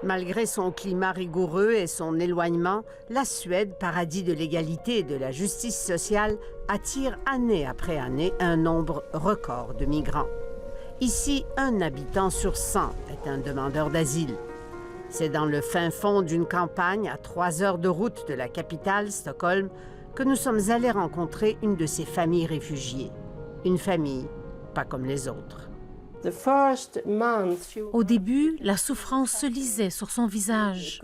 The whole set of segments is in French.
Malgré son climat rigoureux et son éloignement, la Suède, paradis de l'égalité et de la justice sociale, attire année après année un nombre record de migrants. Ici, 1 habitant sur 100 est un demandeur d'asile. C'est dans le fin fond d'une campagne, à 3 heures de route de la capitale, Stockholm, que nous sommes allés rencontrer une de ces familles réfugiées. Une famille pas comme les autres. Au début, la souffrance se lisait sur son visage.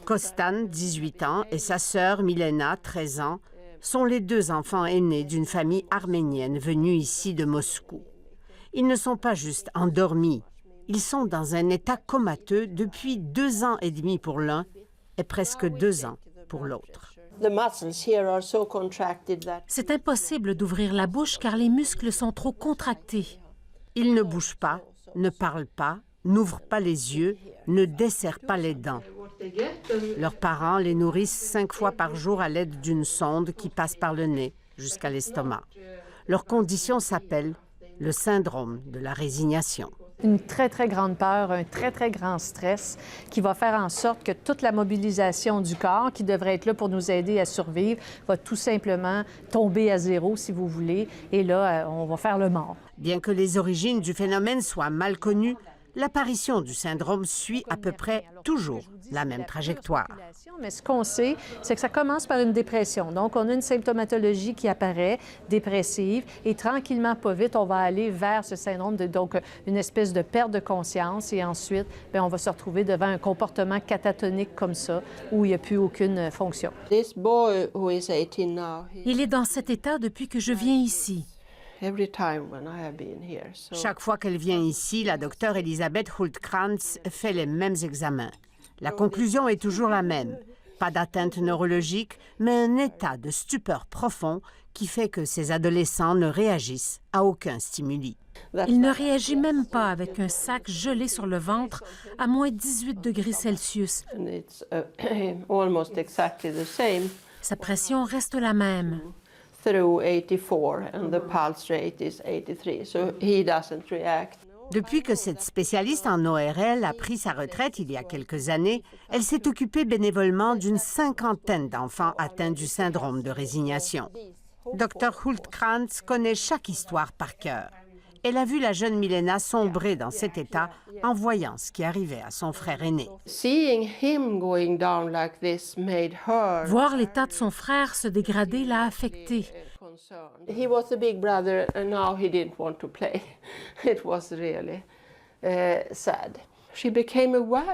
Kostan, 18 ans, et sa sœur Milena, 13 ans, sont les 2 enfants aînés d'une famille arménienne venue ici de Moscou. Ils ne sont pas juste endormis, ils sont dans un état comateux depuis 2 ans et demi pour l'un et presque 2 ans pour l'autre. C'est impossible d'ouvrir la bouche car les muscles sont trop contractés. Ils ne bougent pas, ne parlent pas, n'ouvrent pas les yeux, ne desserrent pas les dents. Leurs parents les nourrissent 5 fois par jour à l'aide d'une sonde qui passe par le nez jusqu'à l'estomac. Leur condition s'appelle le syndrome de la résignation. Une très, très grande peur, un très, très grand stress qui va faire en sorte que toute la mobilisation du corps, qui devrait être là pour nous aider à survivre, va tout simplement tomber à zéro, si vous voulez, et là, on va faire le mort. Bien que les origines du phénomène soient mal connues, l'apparition du syndrome suit à peu près toujours la même trajectoire. Mais ce qu'on sait, c'est que ça commence par une dépression. Donc, on a une symptomatologie qui apparaît, dépressive, et tranquillement, pas vite, on va aller vers ce syndrome, donc une espèce de perte de conscience, et ensuite, bien, on va se retrouver devant un comportement catatonique comme ça, où il n'y a plus aucune fonction. Il est dans cet état depuis que je viens ici. Chaque fois qu'elle vient ici, la docteure Elisabeth Hultkrantz fait les mêmes examens. La conclusion est toujours la même. Pas d'atteinte neurologique, mais un état de stupeur profond qui fait que ces adolescents ne réagissent à aucun stimuli. Il ne réagit même pas avec un sac gelé sur le ventre à moins 18 degrés Celsius. Sa pression reste la même. Depuis que cette spécialiste en ORL a pris sa retraite il y a quelques années, elle s'est occupée bénévolement d'une 50aine d'enfants atteints du syndrome de résignation. Dr Hultkrantz connaît chaque histoire par cœur. Elle a vu la jeune Milena sombrer dans cet état en voyant ce qui arrivait à son frère aîné. Voir l'état de son frère se dégrader l'a affecté.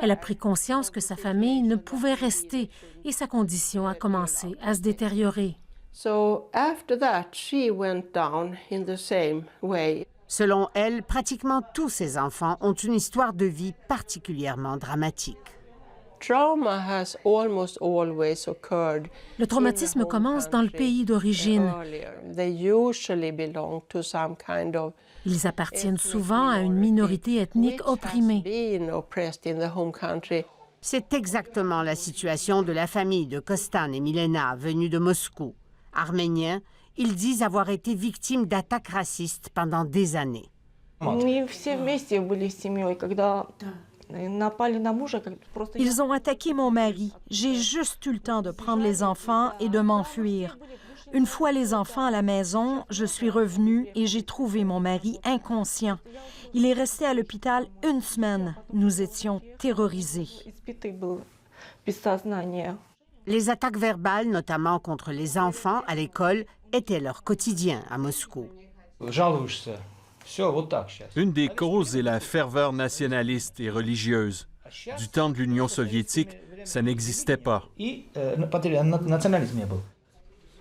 Elle a pris conscience que sa famille ne pouvait rester et sa condition a commencé à se détériorer. Selon elle, pratiquement tous ces enfants ont une histoire de vie particulièrement dramatique. Le traumatisme commence dans le pays d'origine. Ils appartiennent souvent à une minorité ethnique opprimée. C'est exactement la situation de la famille de Kostan et Milena, venus de Moscou. Arméniens, ils disent avoir été victimes d'attaques racistes pendant des années. Ils ont attaqué mon mari. J'ai juste eu le temps de prendre les enfants et de m'enfuir. Une fois les enfants à la maison, je suis revenue et j'ai trouvé mon mari inconscient. Il est resté à l'hôpital 1 semaine. Nous étions terrorisés. Les attaques verbales, notamment contre les enfants à l'école, étaient leur quotidien à Moscou. Une des causes est la ferveur nationaliste et religieuse. Du temps de l'Union soviétique, ça n'existait pas.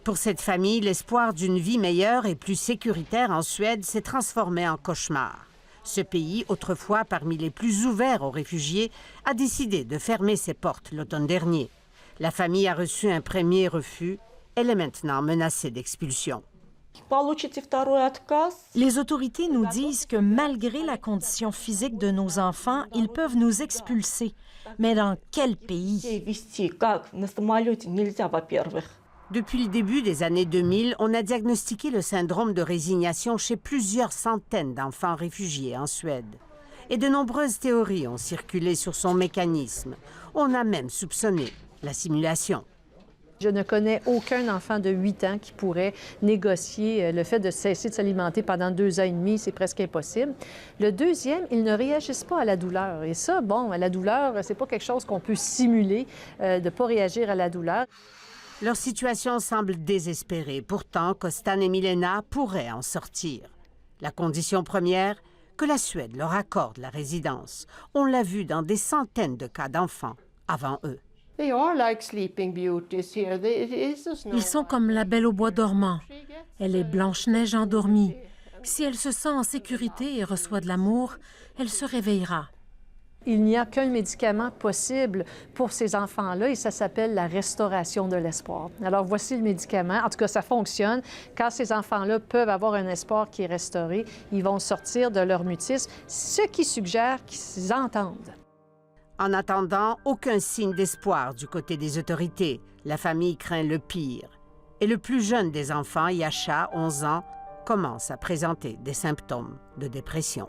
Pour cette famille, l'espoir d'une vie meilleure et plus sécuritaire en Suède s'est transformé en cauchemar. Ce pays, autrefois parmi les plus ouverts aux réfugiés, a décidé de fermer ses portes l'automne dernier. La famille a reçu un premier refus. Elle est maintenant menacée d'expulsion. Les autorités nous disent que malgré la condition physique de nos enfants, ils peuvent nous expulser. Mais dans quel pays? Depuis le début des années 2000, on a diagnostiqué le syndrome de résignation chez plusieurs centaines d'enfants réfugiés en Suède. Et de nombreuses théories ont circulé sur son mécanisme. On a même soupçonné la simulation. Je ne connais aucun enfant de 8 ans qui pourrait négocier le fait de cesser de s'alimenter pendant 2 ans et demi. C'est presque impossible. Le deuxième, ils ne réagissent pas à la douleur. Et ça, bon, la douleur, c'est pas quelque chose qu'on peut simuler, de ne pas réagir à la douleur. Leur situation semble désespérée. Pourtant, Costan et Milena pourraient en sortir. La condition première, que la Suède leur accorde la résidence. On l'a vu dans des centaines de cas d'enfants avant eux. Ils sont comme la Belle au bois dormant. Elle est Blanche-Neige endormie. Si elle se sent en sécurité et reçoit de l'amour, elle se réveillera. Il n'y a qu'un médicament possible pour ces enfants-là et ça s'appelle la restauration de l'espoir. Alors voici le médicament. En tout cas, ça fonctionne. Quand ces enfants-là peuvent avoir un espoir qui est restauré, ils vont sortir de leur mutisme, ce qui suggère qu'ils entendent. En attendant, aucun signe d'espoir du côté des autorités. La famille craint le pire. Et le plus jeune des enfants, Yasha, 11 ans, commence à présenter des symptômes de dépression.